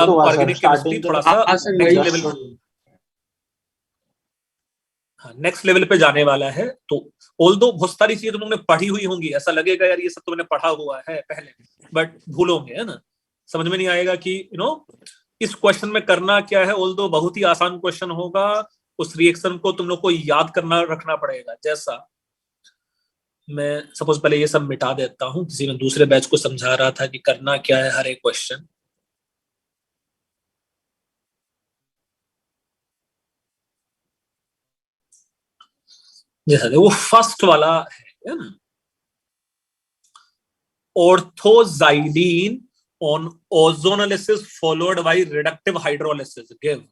Organic chemistry थोड़ा सा next level, next level पे जाने वाला है। तो ऑल्दो बहुत सारी चीजें तुम लोगों ने पढ़ी हुई होंगी, ऐसा लगेगा यार ये सब तो मैंने पढ़ा हुआ है पहले, बट भूलोगे, है ना, समझ में नहीं आएगा कि इस क्वेश्चन में करना क्या है। ऑल्दो बहुत ही आसान क्वेश्चन होगा, उस रिएक्शन को तुम लोग को याद करना रखना पड़ेगा। जैसा मैं सपोज पहले ये सब मिटा देता हूं, किसी ने दूसरे बैच को समझा रहा था कि करना क्या है हर एक क्वेश्चन। जैसा वो फर्स्ट वाला है ना, orthoxylene on ozonolysis followed by reductive hydrolysis give.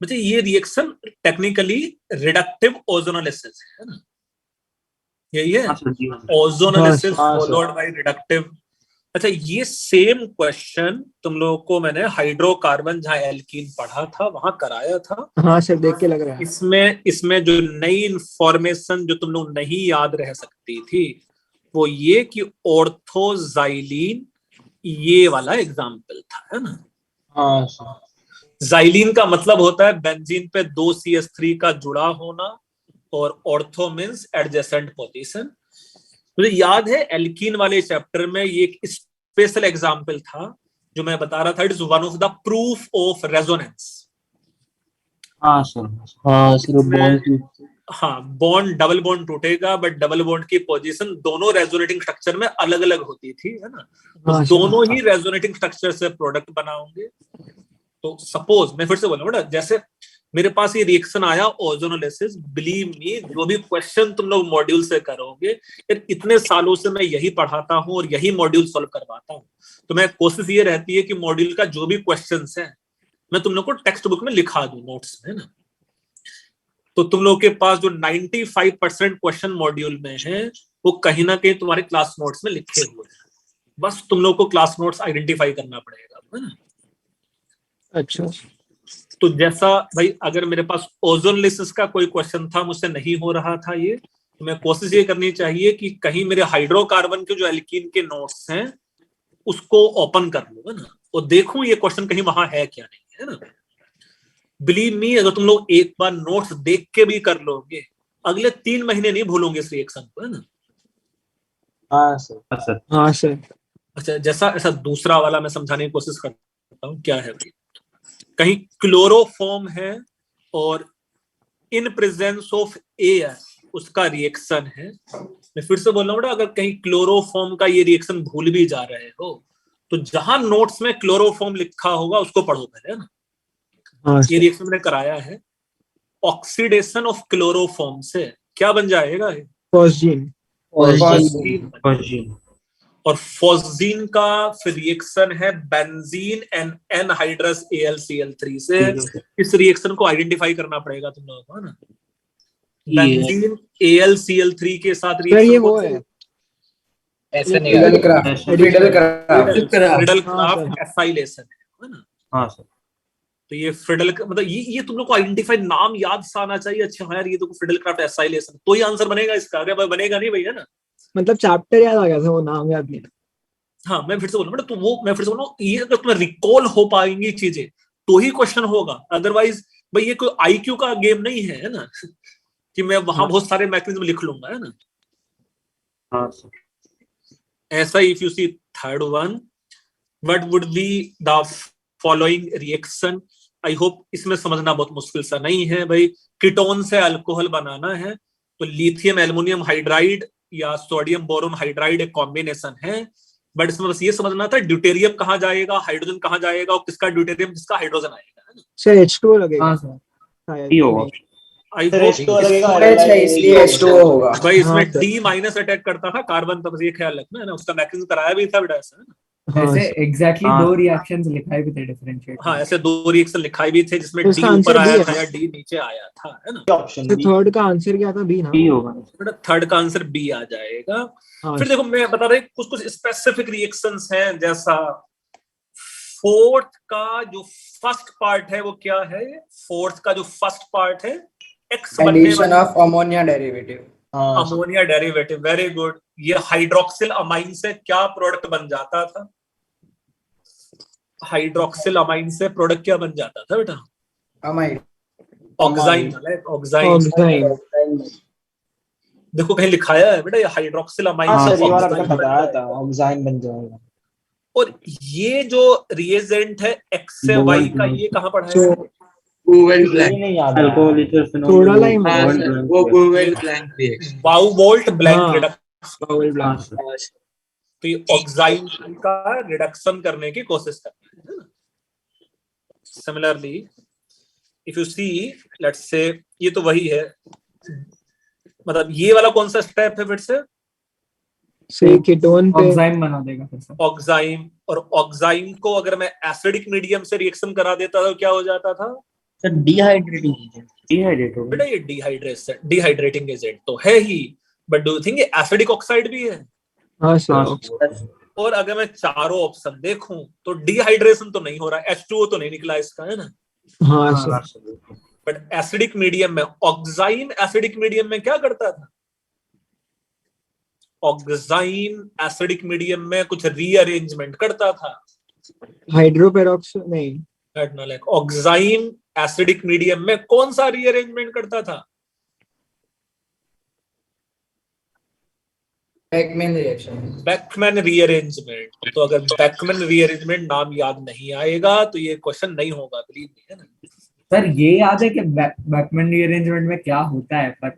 मतलब ये रिएक्शन टेक्निकली रिडक्टिव ओजोनोलिसिस है ना, यही है, ओजोनोलिसिस फॉलोड बाय रिडक्टिव। अच्छा, ये सेम क्वेश्चन तुम लोगों को मैंने हाइड्रोकार्बन जहां एल्कीन पढ़ा था वहां कराया था। हाँ सर, देख के लग रहा है। इसमें जो नई इंफॉर्मेशन जो तुम लोग नहीं याद रह सकती थी वो ये कि ऑर्थोजाइलीन ये वाला एग्जाम्पल था, है ना। हाँ सर। जाइलीन का मतलब होता है बेंजीन पे 2 CH3 का जुड़ा होना, और ऑर्थो मींस एडजेसेंट पोजीशन। मुझे याद है एल्कीन वाले चैप्टर में ये एक स्पेशल एग्जाम्पल था जो मैं बता रहा था, it is one of the proof of resonance. हाँ सर, हाँ सर, हाँ, बॉन्ड डबल बॉन्ड टूटेगा बट डबल बॉन्ड की पोजीशन दोनों रेजोनेटिंग स्ट्रक्चर में अलग अलग होती थी, है ना। तो दोनों ही रेजोनेटिंग स्ट्रक्चर से प्रोडक्ट बनाओगे। तो सपोज मैं फिर से बोलूंगा, जैसे मेरे पास ये रिएक्शन आया ओजोनोलिसिस, बिलीव मी जो भी क्वेश्चन तुम लोग मॉड्यूल से करोगे, इतने सालों से मैं यही पढ़ाता हूं और यही मॉड्यूल सॉल्व करवाता हूं, तो मैं कोशिश ये रहती है कि मॉड्यूल का जो भी क्वेश्चंस है मैं तुम लोग को टेक्स्ट बुक में लिखा दूं नोट्स में, ना। तो तुम लोग के पास जो 95% क्वेश्चन मॉड्यूल में है वो कहीं ना कहीं तुम्हारे क्लास नोट्स में लिखे हुए हैं, बस तुम लोग को क्लास नोट्स आइडेंटिफाई करना पड़ेगा, है ना। अच्छा, तो जैसा भाई अगर मेरे पास ओजोनोलिसिस का कोई क्वेश्चन था, मुझसे नहीं हो रहा था ये, तो मैं कोशिश ये करनी चाहिए कि कहीं मेरे हाइड्रोकार्बन के जो एल्कीन के नोट्स हैं उसको ओपन कर लो, है ना, और देखूं ये क्वेश्चन कहीं वहां है क्या नहीं, है ना। बिलीव मी, अगर तुम लोग एक बार नोट्स देख के भी कर लोगे, अगले 3 महीने नहीं भूलोगे इस रिएक्शन को, है ना। हाँ सर, हाँ सर। अच्छा, जैसा ऐसा दूसरा वाला मैं समझाने की कोशिश करता हूँ। क्या है भाई, कहीं क्लोरोफॉर्म है और इन प्रेजेंस ऑफ एयर उसका रिएक्शन है। मैं फिर से बोल रहा हूँ, अगर कहीं क्लोरोफॉर्म का ये रिएक्शन भूल भी जा रहे हो तो जहां नोट्स में क्लोरोफॉर्म लिखा होगा उसको पढ़ो पहले, है ना। ये रिएक्शन मैंने कराया है, ऑक्सीडेशन ऑफ क्लोरोफॉर्म से क्या बन जाएगा, फॉस्जीन। और फॉस्जीन का फिर रिएक्शन है बेंजीन एंड एनहाइड्रस AlCl3 से। इस रिएक्शन को आइडेंटिफाई करना पड़ेगा तुम लोगों को, है ना। बेंजीन AlCl3 के साथ रिएक्शन, ये वो है ऐसे नहीं फ्रिडल क्राफ्ट एसाइलेशन, है ना। हाँ सर। तो ये फ्रिडल मतलब ये तुम लोग को आइडेंटिफाई नाम याद सा आना चाहिए। अच्छा हाँ यार, ये तो फ्रिडल क्राफ्ट एसाइलेशन, तो ही आंसर बनेगा इसका, अगर बनेगा नहीं भाई, है ना। मतलब चैप्टर याद आ गया था, वो नाम याद नहीं। हाँ, मैं फिर से बोलूँ, तो वो मैं फिर से बोलूँ, ये अगर तुम्हें रिकॉल हो पाएंगी चीजें तो ही क्वेश्चन होगा, अदरवाइज भाई ये कोई IQ का गेम नहीं है ना कि मैं वहां बहुत सारे मैकेनिज्म लिख लूंगा, है ना। हाँ सर। ऐसा if you see third one, what would be the following reaction. I hope इसमें समझना बहुत मुश्किल सा नहीं है भाई। कीटोन से अल्कोहल बनाना है तो लिथियम एल्युमिनियम हाइड्राइड या सोडियम बोरोन हाइड्राइड एक कॉम्बिनेशन है, बट इसमें बस ये समझना था ड्यूटेरियम कहाँ जाएगा, हाइड्रोजन कहाँ जाएगा, और किसका ड्यूटेरियम किसका हाइड्रोजन आएगा, है ना। सर H2O लगेगा। हाँ सर, ये होगा। आई होप इसलिए H2O होगा भाई। इसमें D- अटैक करता था कार्बन, तब ये ख्याल रखना, है ना। उसका मैकेनिज्म कराया भी था बेटा, ऐसा, है ना। ऐसे एग्जैक्टली 2 रिएक्शंस लिखाए भी थे डिफरेंशिएट। हाँ, ऐसे 2 रिएक्शन लिखाए भी थे जिसमें D ऊपर आया था या D नीचे आया था, है ना। तो थर्ड का आंसर क्या था, B ना। B होगा। थर्ड का आंसर B आ जाएगा। फिर देखो मैं बता रहा हूँ कुछ स्पेसिफिक रिएक्शंस हैं, जैसा फोर्थ का जो फर्स्ट पार्ट है वो क्या है, फोर्थ का जो फर्स्ट पार्ट है X addition of ammonia derivative. Ammonia derivative, very good. ये हाइड्रोक्सिल अमाइन से क्या प्रोडक्ट बन जाता था, हाइड्रोक्सिल अमाइन से प्रोडक्ट क्या बन जाता था बेटा? अमाइड। ऑक्साइन। ऑक्साइन। ऑक्साइन। देखो कहीं लिखाया है बेटा ये हाइड्रोक्सिल अमाइन हाँ से सर, ये वाला ऑक्साइन मैंने बन बताया जाएगा। था, ऑक्साइन बन जाएगा। और ये जो रिएजेंट है एक्स से वाई का, ये कहाँ पढ़ा है? सो गूगल ये ब्लैंक। नहीं याद है। Alcohol ether phenol soda lime हाँ है। सर, वो गूगल ब्लैंक रिएक्शन। बाउवोल्ट ब्लैंक हाँ। रिडक्शन। बाउल हाँ ब्लैंक। सर। तो ये ऑक्साइन का रिडक्शन करने की कोशिश करता है ना। Similarly if you see, let's say ये तो वही है, मतलब ये वाला कौन सा स्टेप है फिर से कीटोन पे ऑक्साइम बना देगा फिर से। ऑक्साइम। और ऑक्साइम को अगर मैं एसिडिक मीडियम से रिएक्शन करा देता तो क्या हो जाता था सर डिहाइड्रेटिंग एजेंट, डिहाइड्रेट हो बेटा? गया। ये डिहाइड्रेटिंग एजेंट तो है ही, बट डू यू थिंक ये एसिडिक ऑक्साइड भी है? हाँ हाँ सर। सर। और अगर मैं चारों ऑप्शन देखूं तो डिहाइड्रेशन तो नहीं हो रहा, H2O तो नहीं निकला इसका, है ना? हाँ हाँ sir. Sir. But acidic medium में ऑक्साइन एसिडिक मीडियम में क्या करता था? ऑक्साइन एसिडिक मीडियम में कुछ रीअरेंजमेंट करता था। हाइड्रोपेरोक्साइड नहीं। ऑक्साइन एसिडिक मीडियम में कौन सा रीअरेंजमेंट करता था? Beckmann reaction. Beckmann rearrangement. तो अगर बैकमैन रीअरेंजमेंट नाम याद नहीं आएगा तो ये क्वेश्चन नहीं होगा, बिलीव मी, है ना? सर ये याद है कि बैकमैन रीअरेंजमेंट में क्या होता है, पर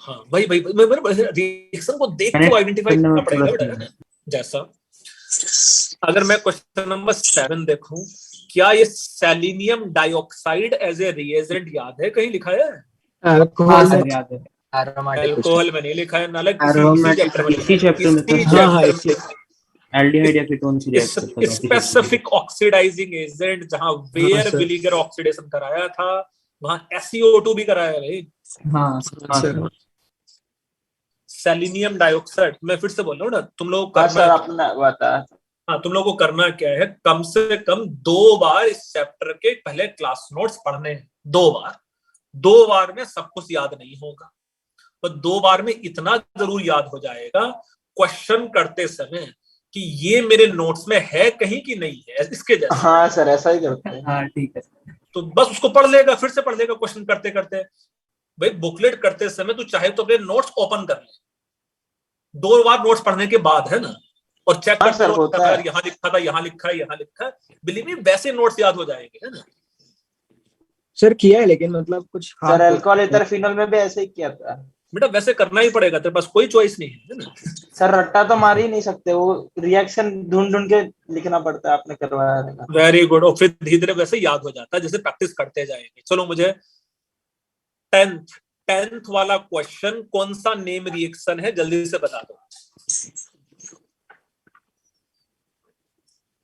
हाँ भाई रिएक्शन को देख के आइडेंटिफाई करना पड़ेगा बेटा, है ना? जैसा अगर मैं क्वेश्चन नंबर 7 देखूं, क्या ये selenium dioxide as a reagent याद है? कहीं लिखा है? हाँ अल्कोहल सर में। याद है। अल्कोहल में नहीं लिखा है, नालक Aromatic चैप्टर में इसी चैप्टर में तो हाँ, हाँ, चैप्टर में एल्डिहाइड या कीटोन से रिएक्ट करता है। स्पेसिफिक ऑक्सीडाइजिंग एजेंट, जहां वेयर सर। विनेगर ऑक्सीडेशन कराया था वहां SeO2 भी कराया है भाई। हाँ हाँ सर। सर। सेलेनियम डाइऑक्साइड, मैं फिर से बोल रहा हूँ ना, तुम लोग को हाँ करना, सर, आपने बताया। हाँ तुम लोग को करना क्या है, कम से कम 2 बार इस चैप्टर के पहले क्लास नोट्स पढ़ने हैं। 2 बार में सब कुछ याद नहीं होगा, पर 2 बार में इतना जरूर याद हो जाएगा क्वेश्चन करते समय कि ये मेरे नोट्स में है कहीं कि नहीं है, इसके जैसे। हाँ सर, ऐसा ही करते हैं। हाँ ठीक है। तो बस उसको पढ़ लेगा, फिर से पढ़ लेगा क्वेश्चन करते करते। भाई बुकलेट करते समय तू चाहे तो अपने नोट्स ओपन कर ले 2 बार नोट्स पढ़ने के बाद, है ना? और चेक हाँ कर सर, होता है। यहाँ लिखा था, यहाँ लिखा है, यहाँ लिखा है, बिलीव मी वैसे नोट्स याद हो जाएंगे, है ना? सर किया है, लेकिन मतलब कुछ सर अल्कोहल ईथर फिनोल में भी ऐसे ही किया था। बेटा वैसे करना ही पड़ेगा, तेरे पास कोई चॉइस नहीं है ना? सर रट्टा तो मार ही नहीं सकते, वो रिएक्शन ढूंढ ढूंढ के लिखना पड़ता है, आपने करवाया है। Very good. और फिर धीरे धीरे वैसे याद हो जाता है जैसे प्रैक्टिस करते जाएंगे। चलो मुझे 10th वाला क्वेश्चन, कौन सा नेम रिएक्शन है जल्दी से बता दो।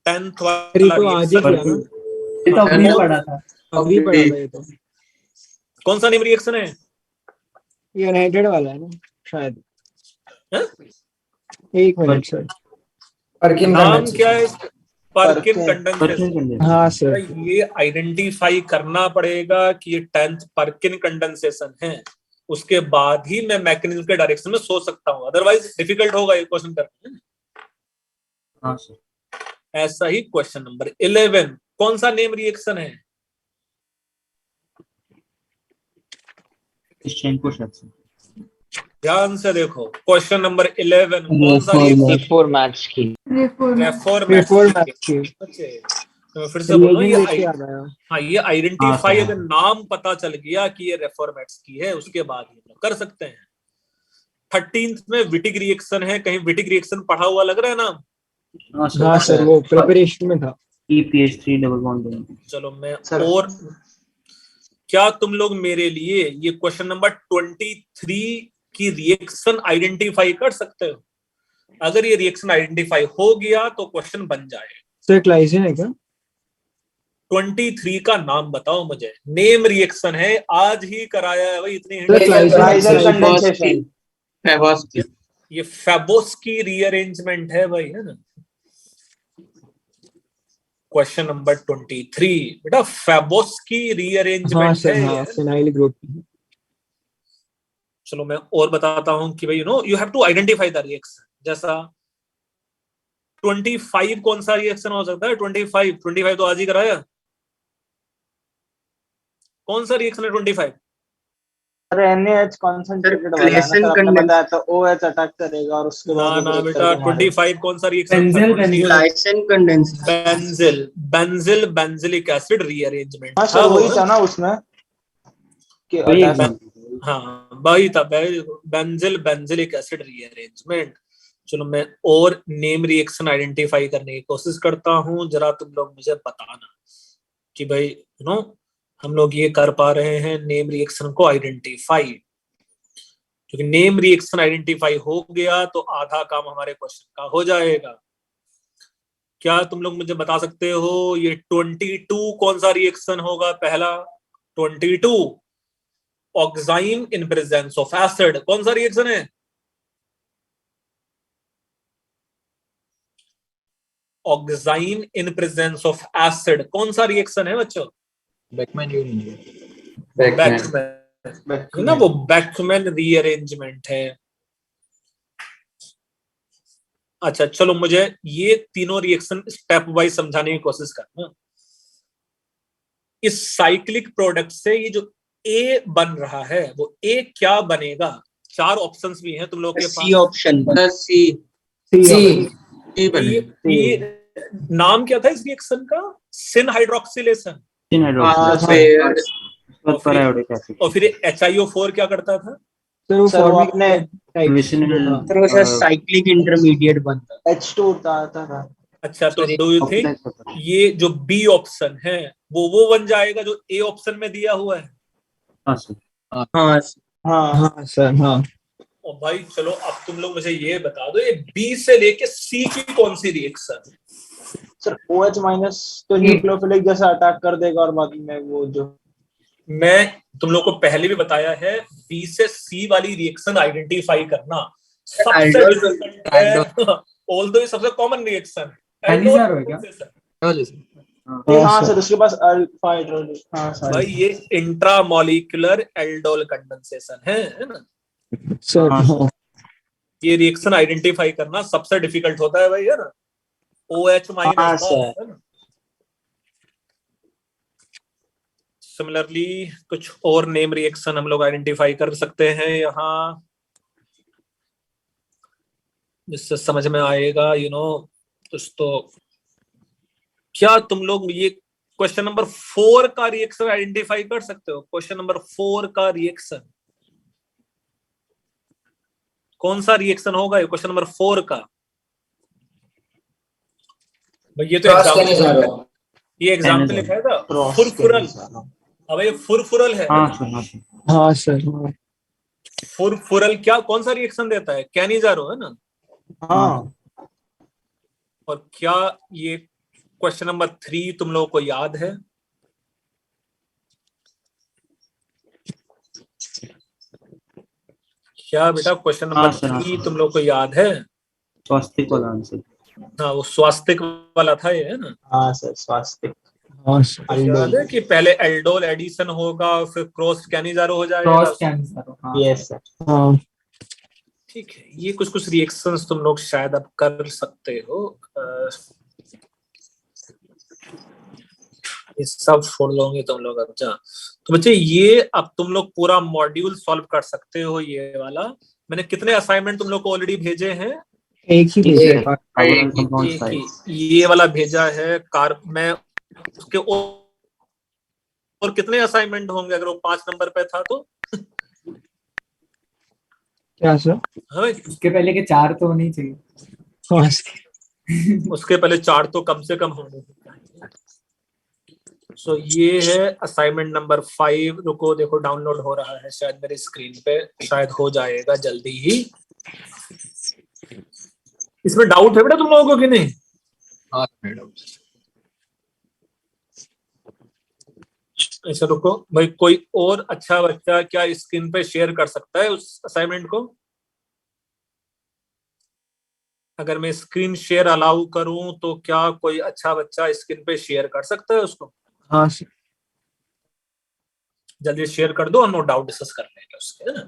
10th वाला तो आज ही किया ना। ये तो अभी पढ़ा था। अभी पढ़ा था ये तो। कौन सा नेम रिएक्शन है? ये यूनाइटेड वाला है ना शायद। है? एक मिनट सर। पर्किन नाम क्या है? Perkin condensation. परकिन हाँ सर। ये आइडेंटिफाई करना पड़ेगा कि ये 10th पर्किन कंडेंसेशन है, उसके बाद ही मैं मैकेनिज्म के डायरेक्शन में सोच सकता हूँ, अदरवाइज डिफिकल्ट होगा ये क्वेश्चन करना। हाँ सर। ऐसा ही क्वेश्चन नंबर 11, कौन सा नेम रिएक्शन है? Stanford reaction. ध्यान से देखो क्वेश्चन नंबर 11, कौन सा रिएक्शन? रेफॉर्मेट्स की। रेफॉर्मेट्स की। तो फिर से बोलो, ये हाँ ये आइडेंटिफाई हाँ, अगर नाम पता चल गया कि ये रेफॉर्मेट्स की है, उसके बाद ही हम कर सकते हैं। 13th में विटिक रिएक्शन है, कहीं विटिक रिएक्शन पढ़ा हुआ लग रहा है ना? हाँ सर, वो प्रिपरेशन में था। EPH3 double bond. चलो मैं सर। और क्या तुम लोग मेरे लिए ये क्वेश्चन नंबर 23 की रिएक्शन आइडेंटिफाई कर सकते हो? अगर ये रिएक्शन आइडेंटिफाई हो गया तो क्वेश्चन बन जाए। सर ग्लाइसिन है क्या? 23 का नाम बताओ मुझे, नेम रिएक्शन है, आज ही कराया है भाई, इतनी सर फेबोस की। ये फेबोस की रीअरेंजमेंट है भाई, है ना? क्वेश्चन नंबर 23 बेटा फेबोस की रीअरेंजमेंट है। हाँ, फिनाइल ग्रुप। चलो मैं और बताता हूं कि भाई you have to identify the reaction. जैसा 25 कौन सा रिएक्शन हो सकता है? 25 तो आज ही कराया। कौन सा रिएक्शन है 25? सर NaH कॉन्सेंट्रेटेड वाला है ना Glycine सर, आपने condense- बताया था OH अटैक करेगा और उसके ना बाद वो ना break बेटा, करके मारेगा। 25 कौन सा reaction? Benzyl benzyl Glycine condense- benzylic acid rearrangement हाँ था सर वो, वही है था ना? ना उसमें कि वही attack- एग्जांपल। हाँ वही था, बेंजिलिक एसिड रीअरेंजमेंट। चलो मैं और नेम रिएक्शन आइडेंटिफाई करने की कोशिश करता हूँ, जरा तुम लोग मुझे बताना कि भाई हम लोग ये कर पा रहे हैं नेम रिएक्शन को आइडेंटिफाई। क्योंकि नेम रिएक्शन आइडेंटिफाई हो गया तो आधा काम हमारे क्वेश्चन का हो जाएगा। क्या तुम लोग मुझे बता सकते हो ये 22 कौन सा रिएक्शन होगा? पहला 22 ऑक्साइन इन प्रेजेंस ऑफ एसिड, कौन सा रिएक्शन है? ऑक्साइन इन प्रेजेंस ऑफ एसिड कौन सा रिएक्शन है बच्चों? Beckman union. बैकमैन है ना, वो बैकमैन रीअरेंजमेंट है। अच्छा चलो मुझे ये तीनों रिएक्शन स्टेप वाइज समझाने की कोशिश करना। इस साइक्लिक प्रोडक्ट से ये जो ए बन रहा है वो ए क्या बनेगा? 4 ऑप्शंस भी हैं तुम लोग के C पास। option. C. C बनेगा। ये नाम क्या था इस रिएक्शन का? सिन हाइड्रोक्सिलेशन। इन हाँ, हाइड्रोक्सी फिर पैरायोडिक एसिड। और फिर HiO4 क्या करता था? सर वो सर वो फॉर्मिक अपने टाइप विसिनल फिर वो सर साइक्लिक इंटरमीडिएट बनता है। H2 आता था। अच्छा तो Sorry, डू यू थिंक ये जो बी ऑप्शन है वो बन जाएगा जो ए ऑप्शन में दिया हुआ है? हाँ सर। हाँ हाँ हाँ सर हाँ। और भाई चलो अब तुम लोग मुझे ये बता दो ये बी से लेके सी की कौन सी रिएक्शन? सर OH माइनस तो न्यूक्लियोफिलिक जैसा अटैक कर देगा और बाद में वो जो मैं तुम लोग को पहले भी बताया है बी से सी वाली रिएक्शन आइडेंटिफाई करना सबसे Aldol- डिफिकल्ट है। ऑल्दो ये सबसे कॉमन रिएक्शन है। एलिजार हो क्या? हाँ सर उसके पास अल्फा हाइड्रोजन। हाँ सर भाई ये इंट्रामोलिकुलर एल्डोल कंडेंसेशन है ना? सर हाँ, हाँ। ये रिएक्शन आइडेंटिफाई करना सबसे डिफिकल्ट होता है भाई, है ना? OH हाँ माइनस सर। है ना? सिमिलरली कुछ और नेम रिएक्शन हम लोग आइडेंटिफाई कर सकते हैं यहाँ, जिससे समझ में आएगा कुछ तो। क्या तुम लोग ये क्वेश्चन नंबर 4 का रिएक्शन आइडेंटिफाई कर सकते हो? क्वेश्चन नंबर 4 का रिएक्शन कौन सा रिएक्शन होगा? ये क्वेश्चन नंबर 4 का भाई ये तो एग्जाम्पल, ये एग्जाम्पल लिखा है था फुरफुरल। अब ये फुरफुरल है हाँ ना? सर। हाँ सर। हाँ सर हाँ। फुरफुरल क्या कौन सा रिएक्शन देता है? कैनिजारो, है ना? हाँ और क्या ये क्वेश्चन नंबर 3 तुम लोगों को याद है? क्या बेटा क्वेश्चन नंबर हाँ सर, हाँ 3 सर। तुम लोग को याद है? स्वास्थ्य वाला आंसर। हाँ वो स्वास्तिक वाला था ये, है ना? हाँ सर स्वास्थ्य। हाँ सर। याद है कि पहले एल्डोल एडिशन होगा फिर क्रॉस कैनिजारो हो जाएगा। Cross cancer. हाँ यस सर। हाँ ठीक है, ये कुछ रिएक्शंस तुम लोग शायद अब कर सकते हो। ये सब छोड़ दोगे तुम लोग अब जा। तो बच्चे ये अब तुम लोग पूरा मॉड्यूल सॉल्व कर सकते हो ये वाला। मैंने कितने असाइनमेंट तुम लोग को ऑलरेडी भेजे हैं? एक ही भेजा है। कार्बन कंपाउंड एक साइड। ही ये वाला भेजा है मैं उसके और कितने असाइनमेंट होंगे अगर वो 5 नंबर पे था तो? क्या सर? हाँ भाई, उसके पहले के 4 तो होने ही चाहिए। हाँ उसके पहले 4 तो कम से कम होंगे। सो ये है असाइनमेंट नंबर 5। रुको देखो डाउनलोड हो रहा है शायद मेरी स्क्रीन पे, शायद हो जाएगा जल्दी ही। इसमें डाउट है बेटा तुम लोगों को कि नहीं? हाँ मैडम। ऐसा रुको भाई, कोई और अच्छा बच्चा क्या स्क्रीन पे शेयर कर सकता है उस असाइनमेंट को? अगर मैं स्क्रीन शेयर अलाउ करूं तो क्या कोई अच्छा बच्चा स्क्रीन पे शेयर कर सकता है उसको? हाँ सर। जल्दी शेयर कर दो और नो डाउट डिस्कस कर लेंगे उसके, है ना?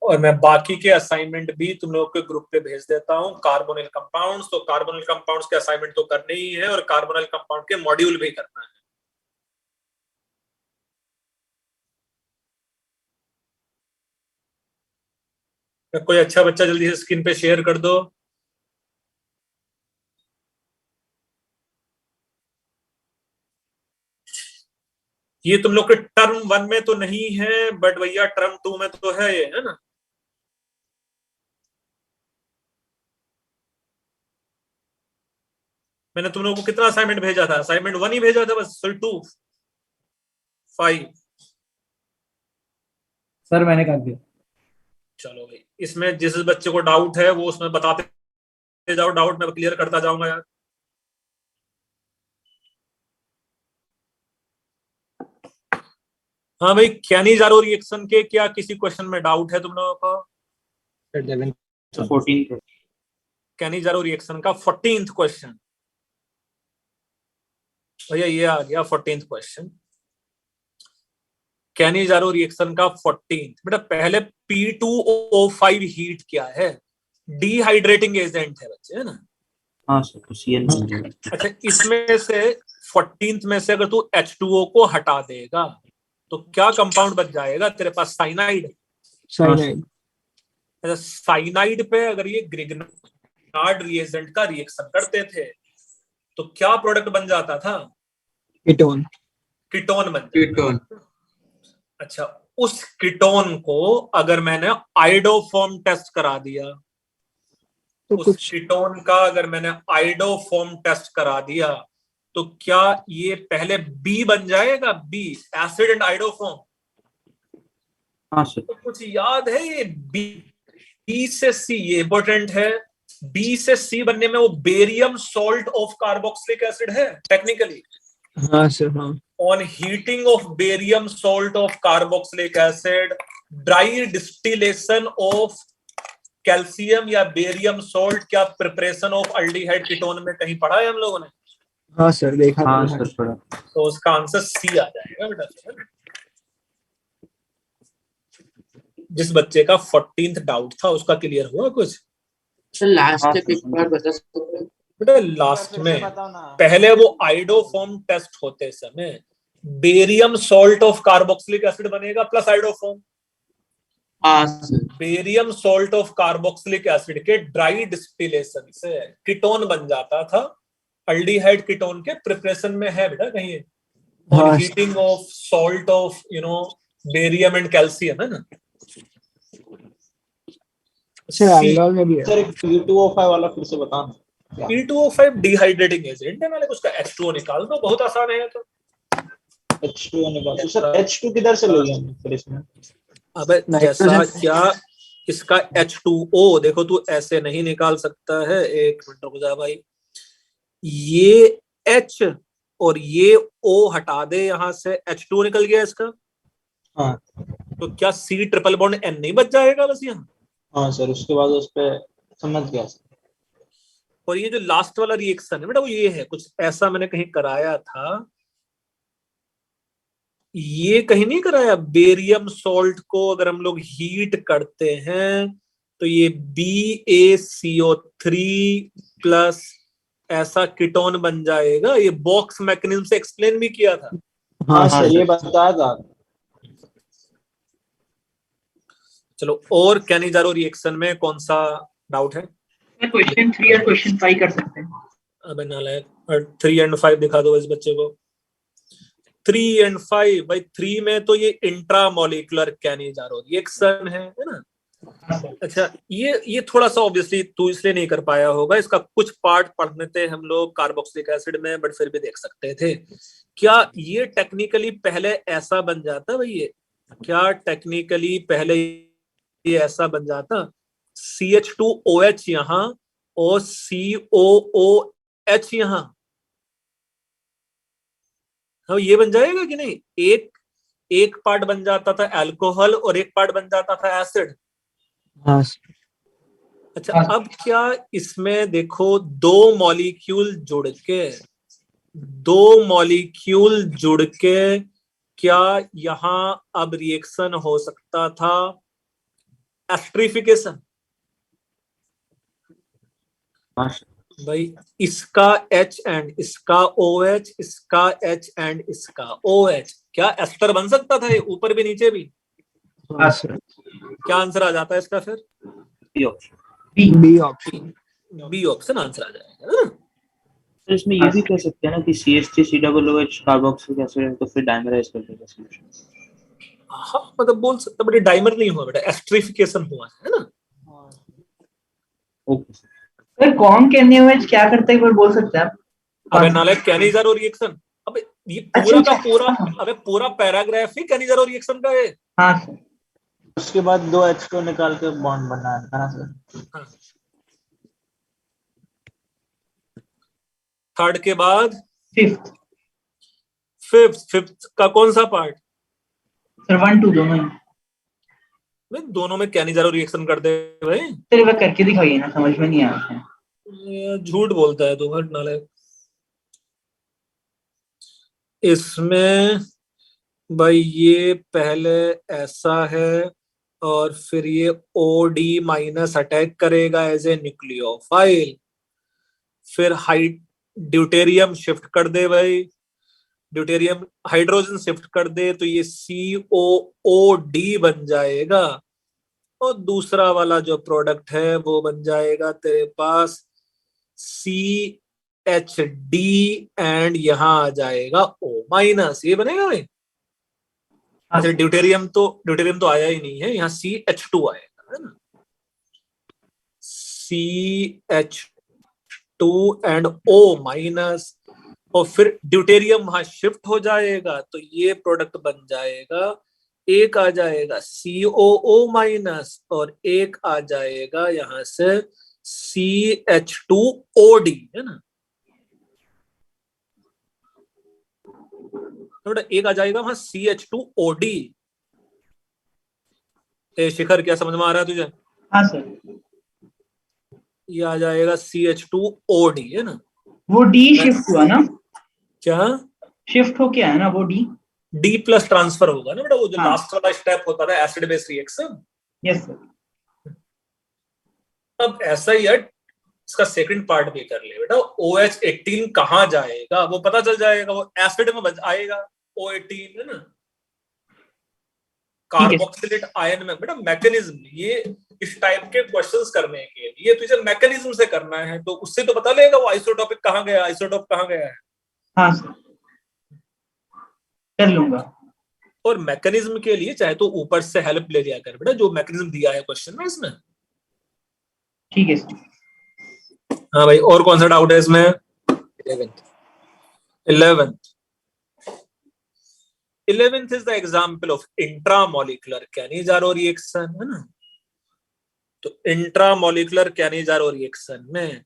और मैं बाकी के असाइनमेंट भी तुम लोगों के ग्रुप पे भेज देता हूँ। कार्बोनिल कंपाउंड्स, तो कार्बोनिल कंपाउंड्स के असाइनमेंट तो करने ही है और कार्बोनिल कंपाउंड के मॉड्यूल भी करना है। कोई अच्छा बच्चा जल्दी से स्क्रीन पे शेयर कर दो। ये तुम लोग के टर्म 1 में तो नहीं है, बट भैया टर्म 2 में तो है, ये है ना। मैंने तुम लोगों को कितना असाइनमेंट भेजा था? असाइनमेंट 1 ही भेजा था बस, फिर 2 5। सर मैंने कर दिया। चलो भाई, इसमें जिस बच्चे को डाउट है वो उसमें बताते जाओ, डाउट मैं क्लियर करता जाऊंगा यार। हाँ भाई, कैनिजारो रिएक्शन के क्या किसी क्वेश्चन में डाउट है तुम लोगों को? 14 कैनिजारो रिएक्शन का 14th क्वेश्चन भैया, ये आ गया 14th क्वेश्चन। कैनिजारो रिएक्शन का 14th। बेटा पहले P2O5 हीट क्या है? डिहाइड्रेटिंग एजेंट है बच्चे, है ना। हाँ सर, तो CN बन जाएगा। अच्छा, इसमें से 14th में से अगर तू H2O को हटा देगा तो क्या कंपाउंड बच जाएगा तेरे पास? साइनाइड। साइनाइड। अच्छा, साइनाइड पे अगर ये ग्रिग्नार्ड रिएजेंट का रिएक्शन करते थे तो क्या प्रोडक्ट बन जाता था? कीटोन। कीटोन बन कीटोन। जाता। अच्छा, उस कीटोन को अगर मैंने आइडोफॉर्म टेस्ट करा दिया, तो उस कुछ कीटोन का अगर मैंने आइडोफॉर्म टेस्ट करा दिया तो क्या ये पहले बी बन जाएगा? B, acid and iodoform. हाँ सर। तो कुछ याद है ये बी से सी? ये इंपॉर्टेंट है। बी से सी बनने में वो barium salt of carboxylic acid है टेक्निकली। हाँ सर। हाँ। On heating of barium salt of carboxylic acid, dry distillation of calcium या बेरियम सॉल्ट, क्या प्रिपरेशन ऑफ अल्डिहाइड कीटोन में कहीं पढ़ा है हम लोगों ने? हाँ सर, देखा हाँ था। सर पढ़ा। तो उसका आंसर सी आ जाएगा बेटा। जिस बच्चे का 14th डाउट था उसका क्लियर हुआ कुछ? सर लास्ट तक एक बार बता सकते हो? बेटा लास्ट फिर से में बताओ ना। पहले वो आइडोफॉर्म टेस्ट होते समय barium salt of carboxylic acid बनेगा प्लस आइडोफॉर्म। हाँ sir. Barium salt of carboxylic acid के ड्राई डिस्टिलेशन से कीटोन बन जाता था। अल्डिहाइड कीटोन के प्रिपरेशन में है बेटा कहीं, हाँ। और heating of salt of barium and calcium, है ना। सर एल्कोहल में भी है। सर एक P2O5 वाला फिर से बताना। P2O5 डिहाइड्रेटिंग एजेंट है, मैंने उसका H2O निकाल दो, बहुत आसान है तो। H2 निकाल तो सर H2 किधर से लोगे हम फिर इसमें? अब जैसा नाइट्रोजन। क्या इसका H2O देखो, तू ऐसे नहीं निकाल सकता है। एक मिनट रुक जा भाई, ये H और ये O हटा दे, यहां से H2O निकल गया इसका। हाँ तो क्या C ट्रिपल बॉन्ड N नहीं बच जाएगा बस यहाँ? हाँ सर, उसके बाद उस पे समझ गया सर। और ये जो लास्ट वाला रिएक्शन है बेटा वो ये है, कुछ ऐसा मैंने कहीं कराया था, ये कहीं नहीं कराया। बेरियम सॉल्ट को अगर हम लोग हीट करते हैं तो ये BaCO3 प्लस ऐसा कीटोन बन जाएगा। ये बॉक्स मैकेनिज्म से एक्सप्लेन भी किया था। हाँ हाँ सर, ये बताया था। चलो, और कैनिजारो रिएक्शन में कौन सा डाउट है? क्वेश्चन 3 और क्वेश्चन 5 कर सकते हैं। अबे नालायक, 3 एंड 5 दिखा दो इस बच्चे को। 3 एंड 5 भाई, 3 में तो ये इंट्रामोलिकुलर कैनिजारो रिएक्शन है ना। अच्छा, ये थोड़ा सा ऑब्वियसली तू इसलिए नहीं कर पाया होगा, इसका कुछ पार्ट पढ़ने थे हम लोग कार्बोक्सिलिक एसिड में, बट फिर भी देख सकते थे। क्या ये टेक्निकली पहले ऐसा बन जाता भाई? ये क्या टेक्निकली पहले ये ऐसा बन जाता? CH2OH यहाँ और COOH यहाँ, हाँ ये बन जाएगा कि नहीं? एक पार्ट बन जाता था अल्कोहल और एक पार्ट बन जाता था एसिड। हाँ। अच्छा, अब क्या इसमें देखो, दो मॉलिक्यूल जुड़ के क्या यहाँ अब रिएक्शन हो सकता था एस्ट्रिफिकेशन। हाँ सर। भाई इसका H एंड इसका OH, इसका H एंड इसका OH, क्या एस्टर बन सकता था ये ऊपर भी नीचे भी? हाँ सर। क्या आंसर आ जाता है इसका फिर? B option. B option. B option answer आ जाएगा ना? तो इसमें ये भी कह सकते हैं ना कि CH3COOH कार्बोक्सिलिक एसिड है, तो फिर डाइमराइज कर देगा सॉल्यूशन। हाँ मतलब बोल सकते, बेटा डाइमर नहीं हुआ बेटा, एस्ट्रिफिकेशन हुआ है ना? Okay sir. सर कौन कैनियोवेज क्या करता है एक बार बोल सकते हैं आप? अबे नालायक, कैनिजारो रिएक्शन। अबे ये अच्छा, पूरा का अच्छा, पूरा, हाँ। अबे पूरा पैराग्राफ ही कैनिजारो रिएक्शन का है। हाँ सर। उसके बाद 2 H2 निकाल के बॉन्ड बनाया था ना सर? हाँ। थर्ड के बाद फिफ्थ। फिफ्थ का कौन सा पार्ट? सर 1 2 दोनों ही। दोनों में कैनिजारो रिएक्शन कर दे भाई। सर एक बार करके दिखाइए ना, समझ में नहीं आ रहा है। ये झूठ बोलता है तू, हट नालायक। इसमें भाई ये पहले ऐसा है और फिर ये OD माइनस अटैक करेगा एज ए न्यूक्लियोफाइल, फिर ड्यूटेरियम शिफ्ट कर दे भाई, ड्यूटेरियम हाइड्रोजन शिफ्ट कर दे तो ये COOD बन जाएगा, और दूसरा वाला जो प्रोडक्ट है वो बन जाएगा तेरे पास CHD, एंड यहां आ जाएगा O माइनस, ये बनेगा भाई। हाँ अच्छा सर। ड्यूटेरियम तो आया ही नहीं है, यहाँ CH2 आएगा है ना? CH2 एंड O माइनस, और फिर ड्यूटेरियम वहां शिफ्ट हो जाएगा तो ये प्रोडक्ट बन जाएगा, एक आ जाएगा COO माइनस और एक आ जाएगा यहां से CH2OD, है ना? तो एक आ जाएगा वहां CH2OD। शिखर क्या समझ में आ रहा है तुझे? हाँ सर। ये आ जाएगा CH2OD, है ना? वो डी शिफ्ट हुआ ना? क्या शिफ्ट हो क्या है ना वो डी? D प्लस ट्रांसफर होगा ना बेटा, वो जो हाँ। लास्ट वाला स्टेप होता था acid base reaction. Yes sir. अब ऐसा ही है, इसका सेकंड पार्ट भी कर ले बेटा। OH18 कहाँ जाएगा वो पता चल जाएगा, वो एसिड में आएगा O18, है ना? कार्बोक्सिलेट आयन में बेटा। मैकेनिज्म, ये इस टाइप के क्वेश्चंस करने के लिए तुझे मैकेनिज्म से करना है, तो उससे तो बता लेगा वो आइसोटोपिक कहाँ गया, आइसोटोप कहाँ गया है। हाँ सर, कर लूंगा। और मैकेनिज्म के लिए चाहे तो ऊपर से हेल्प ले लिया कर बेटा, जो मैकेनिज्म दिया है क्वेश्चन में इसमें। ठीक है सर। हाँ भाई, और कौन सा डाउट है इसमें? 11th is the example of intramolecular Cannizzaro reaction, है ना? तो इंट्रामोलिकुलर कैनिजारो रिएक्शन में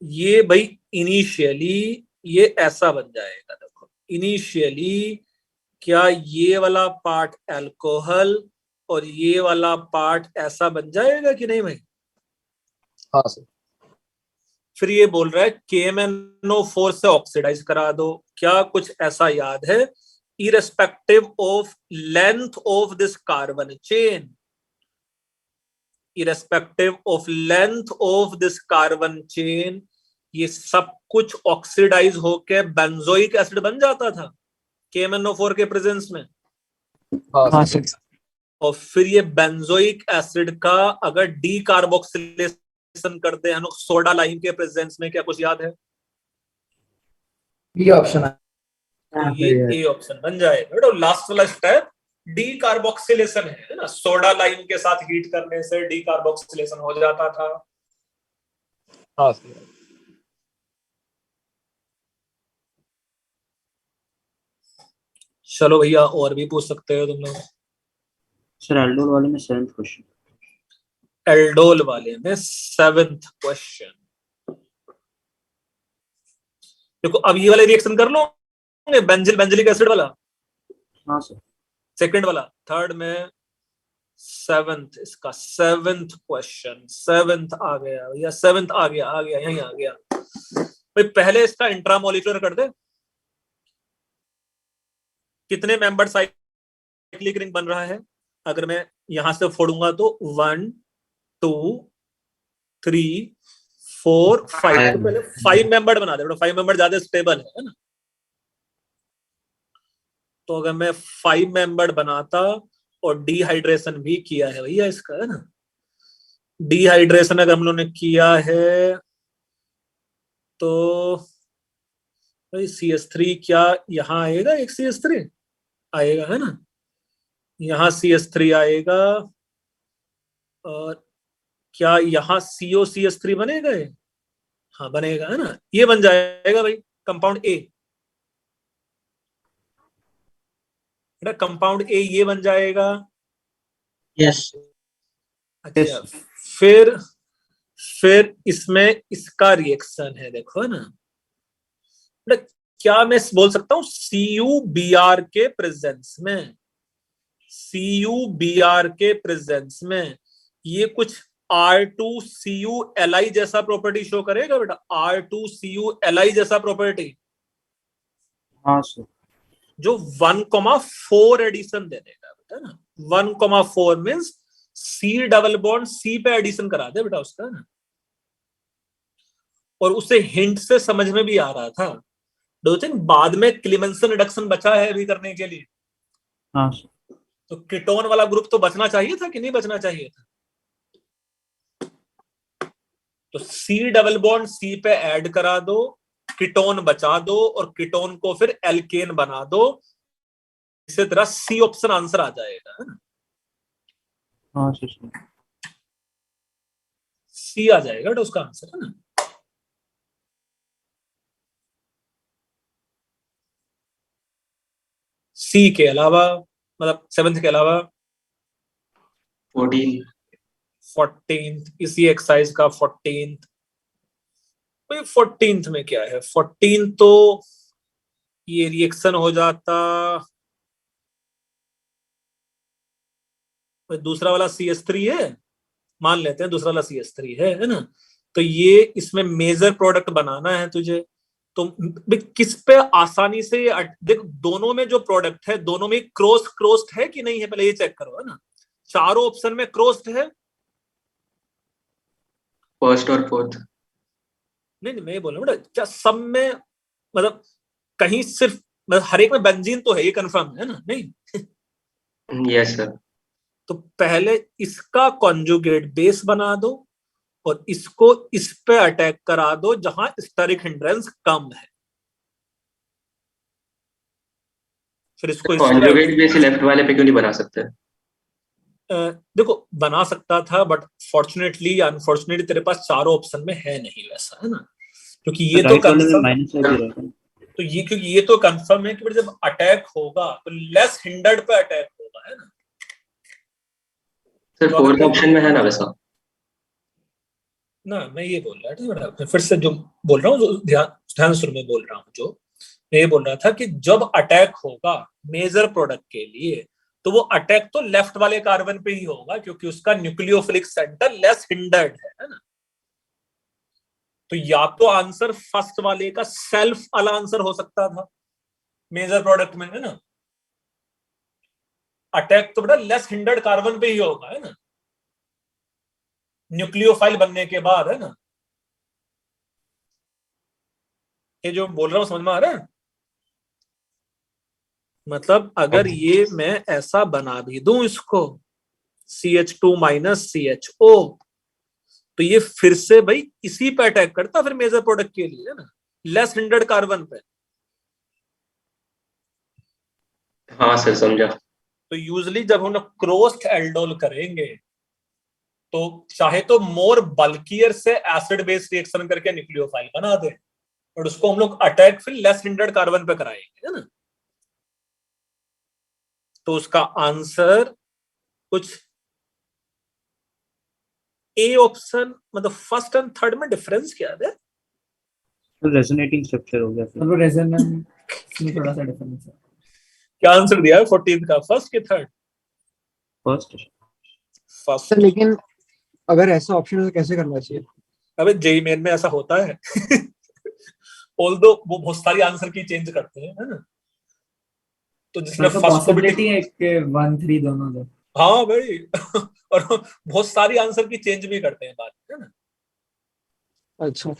ये भाई इनिशियली ये ऐसा बन जाएगा। देखो इनिशियली क्या ये वाला पार्ट अल्कोहल और ये वाला पार्ट ऐसा बन जाएगा कि नहीं भाई? हाँ सर। फिर ये बोल रहा है KMnO4 से ऑक्सीडाइज करा दो। क्या कुछ ऐसा याद है? Irrespective of length of this carbon chain, irrespective of length of this carbon chain, ये सब कुछ ऑक्सीडाइज होके बेंजोइक एसिड बन जाता था KMnO4 के प्रेजेंस में। हाँ सर। और फिर ये बेंजोइक एसिड का अगर डी कार्बोक्सिलेशन करते हैं सोडा लाइम के प्रेजेंस में, क्या कुछ याद है? बी ऑप्शन है। तो ये ए ऑप्शन बन जाएगा बेटा। लास्ट वाला स्टेप डी कार्बोक्सिलेशन है ना, सोडा लाइम के साथ हीट करने से डी कार्बोक्सिलेशन हो जाता था। हाँ सर। चलो भैया और भी पूछ सकते हो तुम लोग। सर एल्डोल वाले में 7th क्वेश्चन। एल्डोल वाले में 7th क्वेश्चन। देखो अब ये वाला रिएक्शन कर लो, बेंजिलिक एसिड वाला। हाँ सर। सेकंड वाला, थर्ड में 7th, इसका 7th क्वेश्चन। 7th आ गया भैया, 7th आ गया यहीं आ गया भाई। पहले इसका इंट्रामोलिकुलर कर दे। कितने मेंबर साइक्लिक रिंग बन रहा है? अगर मैं यहां से फोड़ूंगा तो 1 2 3 4 5, तो पहले 5 मेंबर बना दे, 5 मेंबर ज्यादा स्टेबल है ना। तो अगर मैं 5 मेंबर बनाता और डिहाइड्रेशन भी किया है भैया इसका, है ना, डिहाइड्रेशन अगर हम लोगों ने किया है तो भाई CH3 क्या यहाँ आएगा, एक CH3 आएगा, है ना, यहाँ CH3 आएगा, और क्या यहाँ COCH3 बनेगा ये, हाँ बनेगा, है ना, ये बन जाएगा भाई कंपाउंड ए, कंपाउंड ए ये बन जाएगा। यस अच्छा, फिर इसमें इसका रिएक्शन है, देखो, है ना, क्या मैं बोल सकता हूं CuBr के प्रेजेंस में, CuBr के प्रेजेंस में ये कुछ R2CuLi जैसा प्रॉपर्टी शो करेगा बेटा, R2CuLi जैसा प्रॉपर्टी, हाँ सर, जो 1,4 एडिशन दे देगा बेटा ना। 1,4 means C double bond C पे एडिशन करा दे बेटा उसका ना। और उसे हिंट से समझ में भी आ रहा था, डू थिंक बाद में क्लीमेंसन रिडक्शन बचा है अभी करने के लिए, हाँ सर, तो कीटोन वाला ग्रुप तो बचना चाहिए था कि नहीं बचना चाहिए था। तो C डबल बॉन्ड C पे ऐड करा दो, कीटोन बचा दो, और कीटोन को फिर एल्केन बना दो, इसी तरह C ऑप्शन आंसर आ जाएगा, है ना, हाँ सर, C आ जाएगा तो उसका आंसर, है ना। C के अलावा, मतलब 7th के अलावा 14th, इसी एक्सरसाइज का 14th, 14th में क्या है, 14th तो ये रिएक्शन हो जाता, दूसरा वाला CH3 है, मान लेते हैं दूसरा वाला CH3 है ना, तो ये इसमें मेजर प्रोडक्ट बनाना है तुझे, तो किस पे आसानी से देख, दोनों में जो प्रोडक्ट है दोनों में क्रोस्ड है कि नहीं है, पहले ये चेक करो, है ना, चारों ऑप्शन में क्रोस्ड है, फर्स्ट और फोर्थ, नहीं मैं ये बोल रहा हूँ बेटा, क्या सब में, मतलब कहीं सिर्फ, मतलब हर एक में बेंजीन तो है, ये कंफर्म है ना, नहीं। Yes sir. तो पहले इसका कॉन्जुगेट बेस बना दो और इसको इस पे अटैक करा दो जहां स्टेरिक हिंड्रेंस कम है, फिर इसको कॉन्जुगेट बेस लेफ्ट वाले पे क्यों नहीं बना सकते? देखो बना सकता था, बट फॉर्चुनेटली या अनफॉर्चुनेटली तेरे पास चारों ऑप्शन में है नहीं वैसा, है ना, क्योंकि ये तो कंफर्म, माइनस भी रहेगा, तो ये क्योंकि ये तो कंफर्म है कि जब अटैक होगा तो लेस हिंडर्ड पे अटैक होगा, है ना। सर फोर्थ ऑप्शन में है ना वैसा? ना मैं ये बोल रहा था, फिर से जो बोल रहा हूँ, ध्यान सुर में बोल रहा हूँ, जो मैं ये बोल रहा था कि जब अटैक होगा मेजर प्रोडक्ट के लिए, तो वो अटैक तो लेफ्ट वाले कार्बन पे ही होगा क्योंकि उसका न्यूक्लियोफिलिक सेंटर लेस हिंडर्ड है ना। तो या तो आंसर फर्स्ट वाले का सेल्फ वाला आंसर हो सकता था मेजर प्रोडक्ट में, है ना, अटैक तो बेटा लेस हिंडर्ड कार्बन पे ही होगा, है ना, न्यूक्लियोफाइल बनने के बाद, है ना। ये जो बोल रहा हूं समझ में आ रहा है, मतलब अगर ये मैं ऐसा बना भी दूं इसको CH2 माइनस CHO, तो ये फिर से भाई इसी पे अटैक करता फिर मेजर प्रोडक्ट के लिए, है ना, लेस हिंडर्ड कार्बन पे। हाँ सर समझा। तो यूजली जब हम लोग क्रॉस्ड एल्डोल करेंगे तो चाहे तो मोर बल्कियर से एसिड बेस रिएक्शन करके न्यूक्लियोफाइल बना दे, और उसको हम लोग अटैक फिर लेस हिंडर्ड कार्बन पे कराएंगे, है ना। तो उसका आंसर कुछ ए ऑप्शन, मतलब फर्स्ट एंड थर्ड में डिफरेंस क्या है? तो रेजोनेटिंग स्ट्रक्चर हो गया फिर। तो रेजोनेंस में थोड़ा सा डिफरेंस है। क्या आंसर दिया है 14th का, फर्स्ट के थर्ड? सर लेकिन अगर ऐसा ऑप्शन है तो कैसे करना चाहिए? अबे जेई मेन में ऐसा होता है ऑल्दो वो बहुत सारी आंसर की चेंज करते हैं, है ना। तो जिसमें तो फर्स्ट को भी पॉसिबिलिटी है कि 1 3 दोनों दो। हाँ भाई और बहुत सारी आंसर की चेंज भी करते हैं बाद में, है ना। अच्छा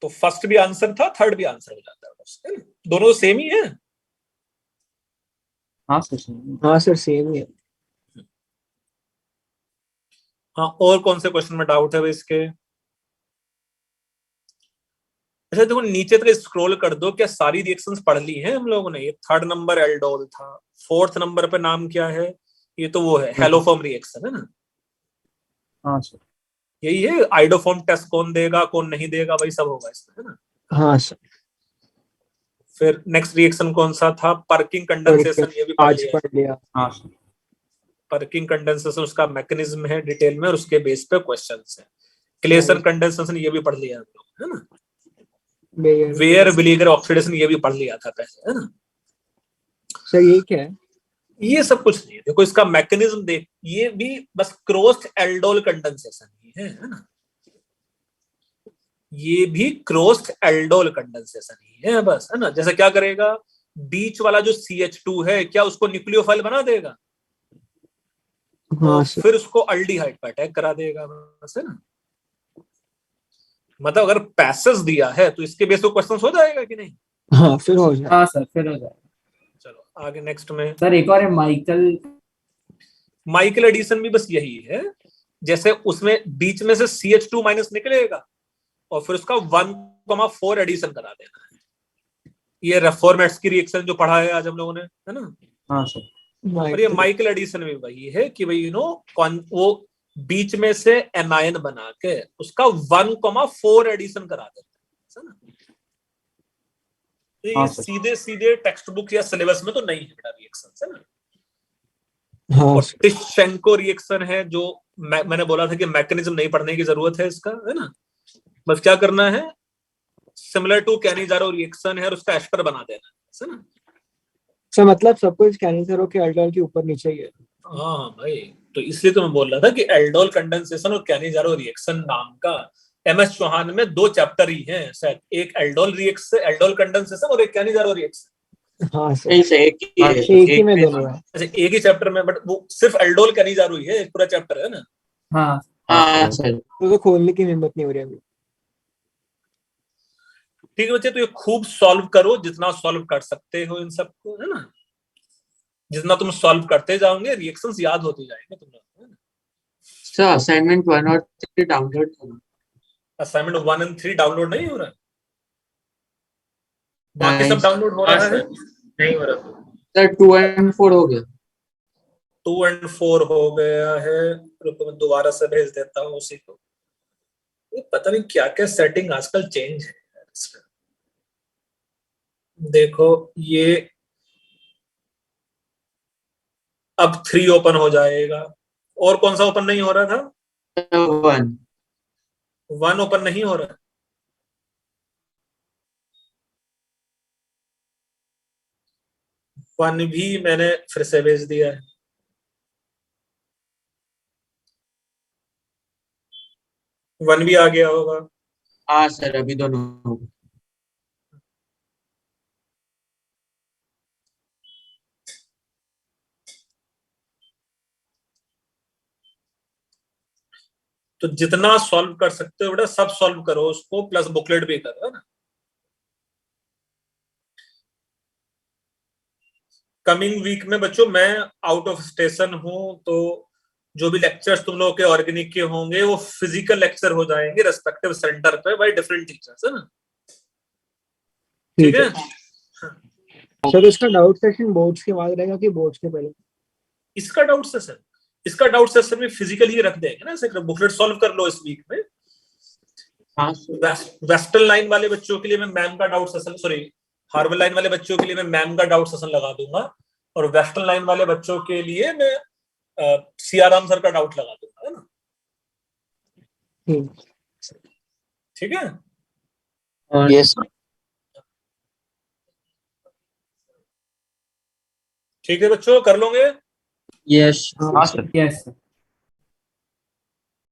तो फर्स्ट भी आंसर था, थर्ड भी आंसर हो जाता है बस, है ना? दोनों सेम ही है। हाँ सर सही। हाँ सर सेम ही है। हाँ, और कौन से क्वेश्चन में डाउट है भाई इसके? अच्छा देखो, नीचे तक स्क्रॉल कर दो, क्या सारी रिएक्शंस पढ़ ली हैं हम लोगों ने? ये थर्ड नंबर एल्डोल था, फोर्थ नंबर पे नाम क्या है? ये तो वो है हेलोफॉर्म रिएक्शन, है ना। हाँ सर। यही है, आइडोफॉर्म टेस्ट कौन देगा कौन नहीं देगा, भाई सब होगा इसमें, है ना। हाँ सर फिर नेक्स्ट रिएक्शन कौन सा था? पर्किंग कंडेंसेशन, ये भी पढ़ आज लिया है। पढ़ लिया। हाँ सर। पर्किंग कंडेंसेशन उसका मैकेनिज्म है डिटेल में, और उसके बेस पे क्वेश्चंस है। क्लेसन कंडेंसेशन ये भी पढ़ लिया हम लोग, है ना। वेयर विलीगर ऑक्सीडेशन ये भी पढ़ लिया था पहले, है ना। सर ये क्या है? ये सब कुछ नहीं है, देखो इसका मैकेनिज्म देख, ये भी बस क्रॉस्ड एल्डोल कंडेंसेशन ही है ना। ये भी क्रॉस्ड एल्डोल कंडेंसेशन ही है बस, है ना। जैसे क्या करेगा, बीच वाला जो CH2 है, क्या उसको न्यूक्लियोफाइल बना देगा? हाँ और सर फिर उसको अल्डिहाइड पे अटैक करा देगा बस, है ना। मतलब अगर पैसेज दिया है तो इसके बेस पे क्वेश्चन हो जाएगा कि नहीं? हाँ फिर हो जाए। हाँ सर फिर हो जाएगा। चलो आगे नेक्स्ट में। सर एक और है माइकल एडिशन भी बस यही है, जैसे उसमें बीच में से CH2 माइनस निकलेगा और फिर उसका 1,4 एडिशन करा देना है। ये रेफॉर्मेट्स की रिएक्शन जो पढ़ा है आज हम लोगों ने, है ना। हाँ सर। और ये माइकल एडिशन भी वही है कि भाई वो बीच में से एनायन बना के उसका 1,4 एडिशन करा देता है ना। ये हाँ सर। सीधे सीधे टेक्स्ट बुक या सिलेबस में तो नहीं है बेटा रिएक्शन, है ना। हाँ और सर टिश्चेंको रिएक्शन है, जो मैंने बोला था कि मैकेनिज्म नहीं पढ़ने की जरूरत है इसका, है ना। बस क्या करना है, सिमिलर टू कैनिजारो रिएक्शन है और उसका एस्टर बना देना है ना। सर मतलब सब कुछ कैनिसरो के अल्डोल के ऊपर नीचे ही है। हाँ भाई, तो इसलिए तो मैं बोल रहा था कि एल्डोल कंडेंसेशन और कैनिजारो रिएक्शन नाम का MS चौहान में 2 चैप्टर ही हैं सर, एक एल्डोल रिएक्शन, एल्डोल कंडेंसेशन, और एक कैनिजारो रिएक्शन। हाँ सर नहीं सर एक ही है, एक ही में दोनों है। अच्छा, एक ही चैप्टर में, बट वो सिर्फ एल्डोल कैनिजारो ही है, एक पूरा चैप्टर है ना। हाँ हाँ सर। तो खोलने की हिम्मत नहीं हो रही अभी। ठीक है बच्चे, तो ये खूब सॉल्व करो, जितना सॉल्व कर सकते हो इन सबको, है ना। जितना तुम सॉल्व करते जाओगे रिएक्शंस याद होते जाएंगे तुम लोग। सर असाइनमेंट 1 और 3 डाउनलोड करो। असाइनमेंट 1 और 3 डाउनलोड नहीं हो रहा है, बाकी नहीं सब डाउनलोड हो रहा है। नहीं हो रहा। सर 2 और 4 हो गया। 2 और 4 हो गया है, रुको मैं दोबारा से भेज देता हूँ उसी को। ये पता नहीं क्या क्या सेटिंग आजकल चेंज है इसमें। देखो ये अब 3 ओपन हो जाएगा, और कौन सा ओपन नहीं हो रहा था? 1 1 ओपन नहीं हो रहा। 1 भी मैंने फिर से भेज दिया है। वन भी आ गया होगा। हाँ सर अभी दोनों हो गए। तो जितना सॉल्व कर सकते हो बेटा सब सॉल्व करो उसको, प्लस बुकलेट भी करो, है ना। कमिंग वीक में बच्चों मैं आउट ऑफ स्टेशन हूं, तो जो भी लेक्चर्स तुम लोगों के ऑर्गेनिक के होंगे वो फिजिकल लेक्चर हो जाएंगे रेस्पेक्टिव सेंटर पे बाय डिफरेंट टीचर्स, है ना। ठीक है। सर इसका डाउट सेशन बोर्ड्स के बाद रहेगा कि बोर्ड्स के पहले? इसका डाउट सेशन में फिजिकली रख देंगे ना, ऐसे बुकलेट सॉल्व कर लो इस वीक में। हाँ सर। वेस्टर्न लाइन वाले बच्चों के लिए मैं मैम का doubt session, sorry harbour line वाले बच्चों के लिए मैं मैम का डाउट सेशन लगा दूंगा, और वेस्टर्न लाइन वाले बच्चों के लिए मैं सियाराम सर का डाउट लगा दूंगा, है ना। ठीक है। यस ठीक है बच्चों, कर लोगे? यस हाँ सर। Yes sir.